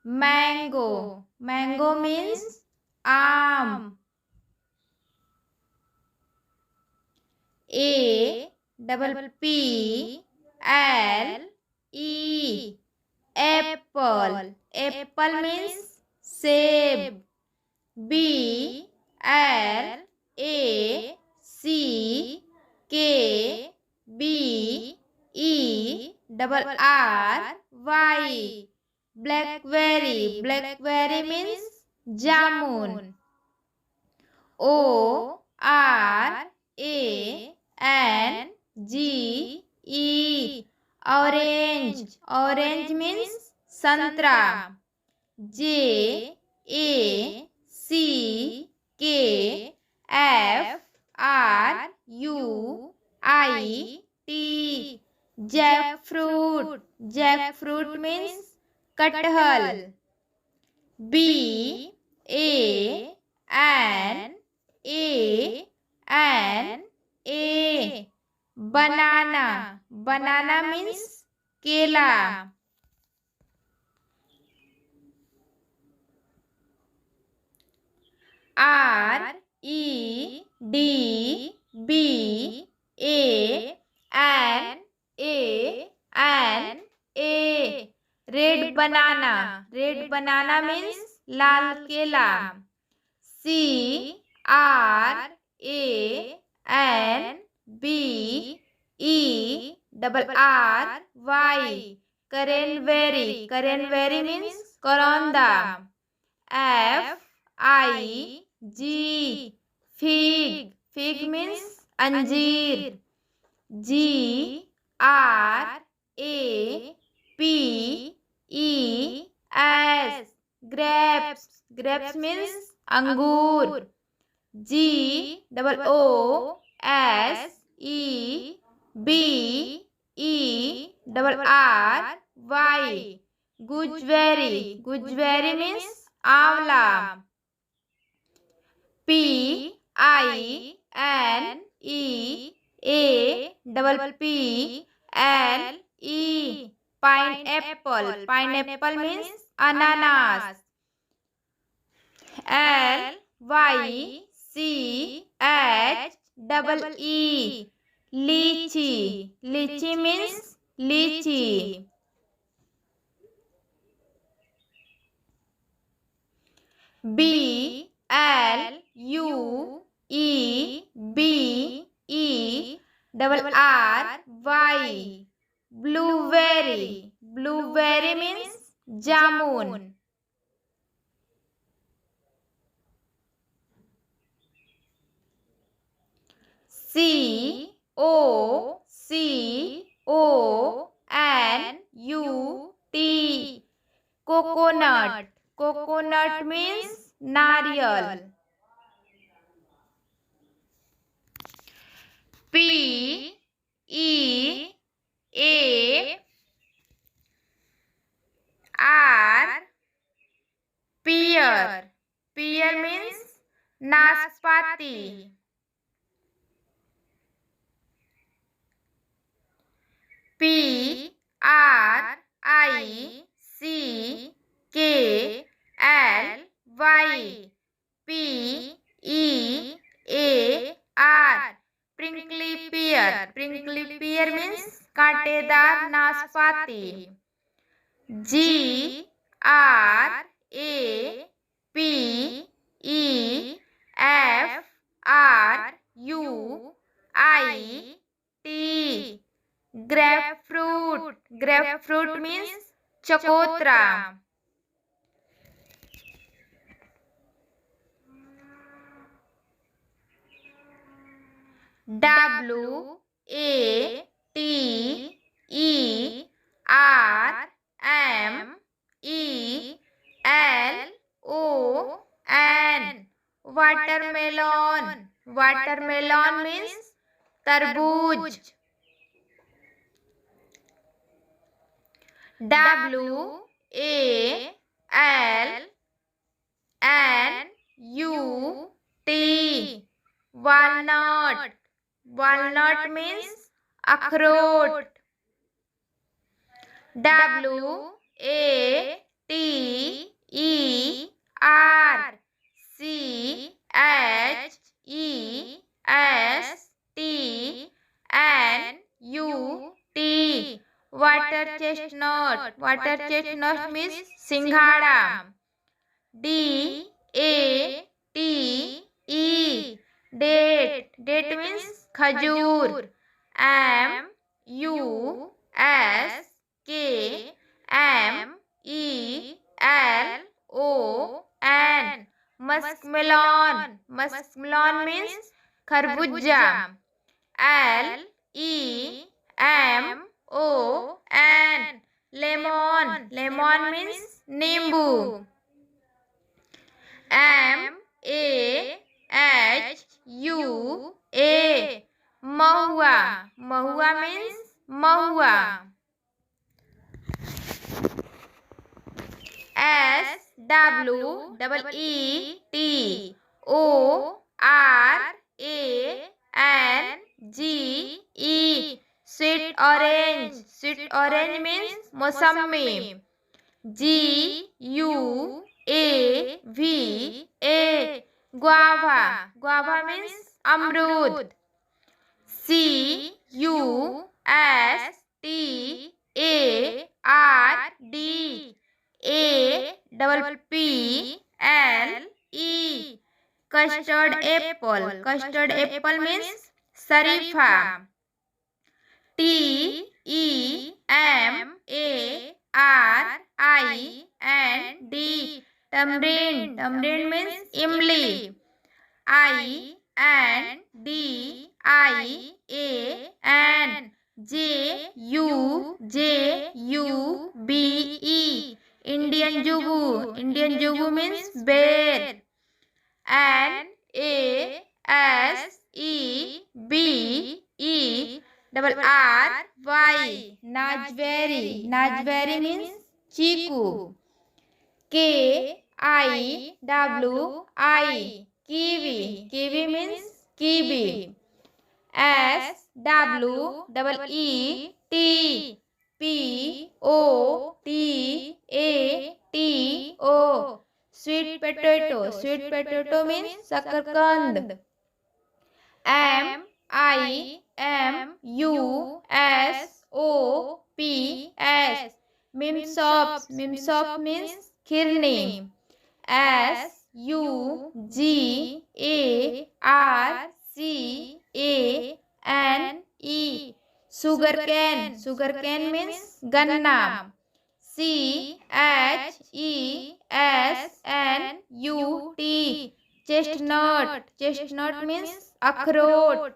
mango. Mango. Mango means आम. apple. Apple. Apple means सेब. blackberry. Blackberry. Blackberry means jamun. orange. Orange. Orange means संतरा. jackfruit. Jackfruit. Jackfruit means कटहल. banana. Banana means केला. red banana. Red banana means लाल केला. cranberry. Cranberry means करौंदा. fig. Fig means अंजीर. grapes. Grapes means अंगूर. gooseberry. Gooseberry means आंवला. pineapple. Pineapple means ananas. lychee. Lychee means lychee. blueberry. Blueberry means jamun. coconut. Coconut means नारियल. pear. Pear means नाशपाती. prickly pear. Prickly pear means कांटेदार नाशपाती. grapefruit. Grapefruit means चकोतरा. watermelon. Watermelon means तरबूज. walnut. Walnut means अखरोट। WATERCHESTNUT water chestnut, water chestnut means singhada। DATE date, date means खजूर। MUSKMELON muskmelon, muskmelon means खरबूजा। LEMON lemon, lemon means नींबू। MAHUA महुआ, महुआ means महुआ। SWEETORANGE sweet orange, sweet orange means मौसमी। GUAVA guava, guava means अमरूद। CUSTARDAPPLE custard apple, custard apple means शरीफा। TAMARIND tamarind, tamarind means इमली। INDIANJUJUBE Indian jugu, Indian jugu means bear। NASEBERRY नाजबेरी, नाजबेरी means चीकू। KIWI kiwi, kiwi means kiwi. SWEETPOTATO sweet potato, sweet potato means शकरकंद। MIMUSOPS मिमसॉप, मिमसॉप means खिरनी। SUGARCANE sugar cane, sugar cane means गन्ना। CHESNUT chestnut, chestnut means अखरोट।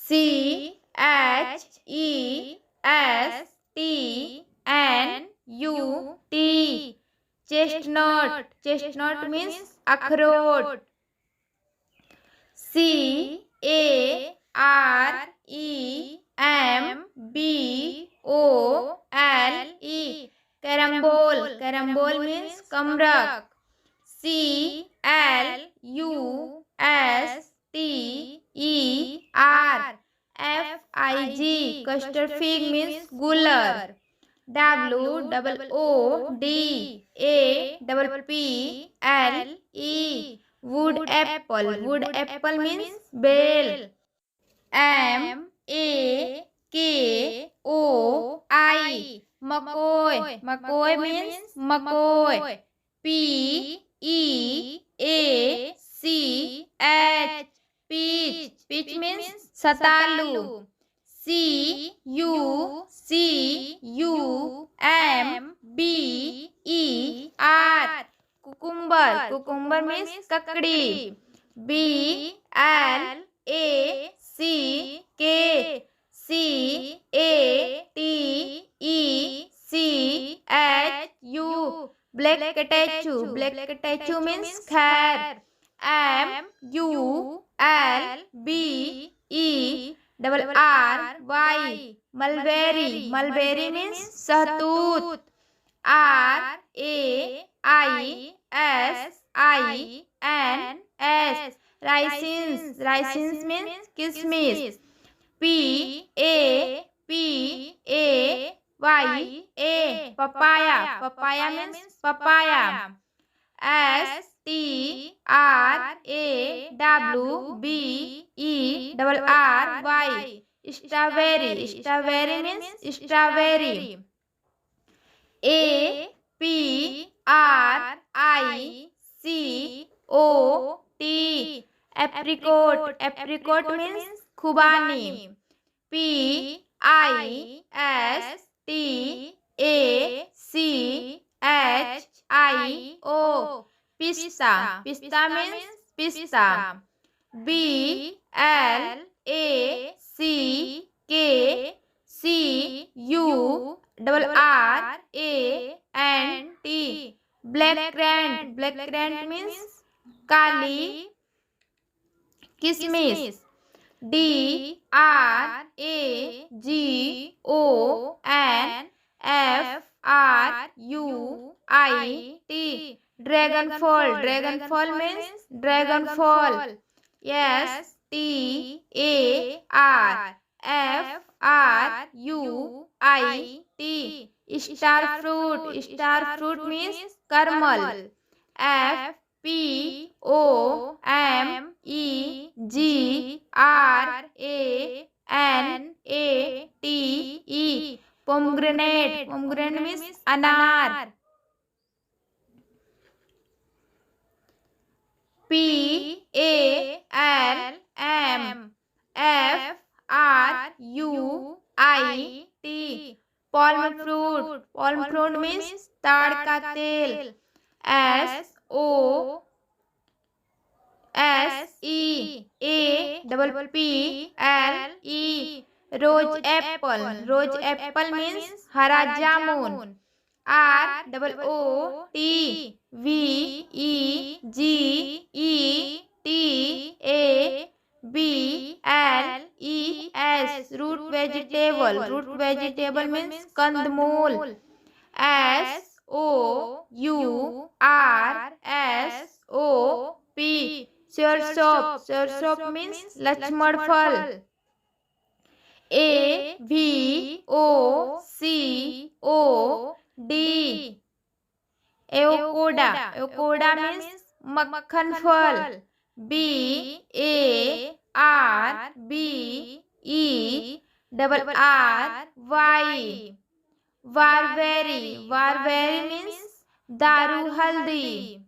CHESTNUT chestnut, chestnut means अखरोट। CAREMBOLE कैरम्बोल, कैरम्बोल means कमरक। CLUSTERFIG custard fig means गुलर। WOODAPPLE wood apple, wood apple means bel. MAKOI makoy, makoy means makoy. PEACH peach, peach means satalu. CUCUMBER cucumber, cucumber means kakdi. BLACKCATECHU black potato, black potato means खैर। MULBERRY mulberry, mulberry means सहतूत। RAISINS raisins, raisins means किशमिश। PAPAYA papaya. Papaya means papaya. STRAWBERRY strawberry. Strawberry means strawberry. APRICOT apricot. Apricot means khubani. PISTACHIO pista. Pista means pista. BLACKCURRANT black currant. Black currant means kali kismis. DRAGONFRUIT dragon fall. Dragon fall means dragon fall. STARFRUIT star fruit. Star fruit means caramel. POMEGRANATE pomegranate. Pomegranate means anar. PALMFRUIT palm fruit. Palm fruit means ताड़ का तेल. SOSEAPPLE rose apple. Rose apple means हरा जामुन. ROOTVEGETABLES root vegetable. Root vegetable means कंदमूल. SOURSOP soursop. Soursop means Lakshman फल. AVOCOD avocado. Avocado means मक्खन फल. BARBERRY barberry. Barberry means दारू हल्दी.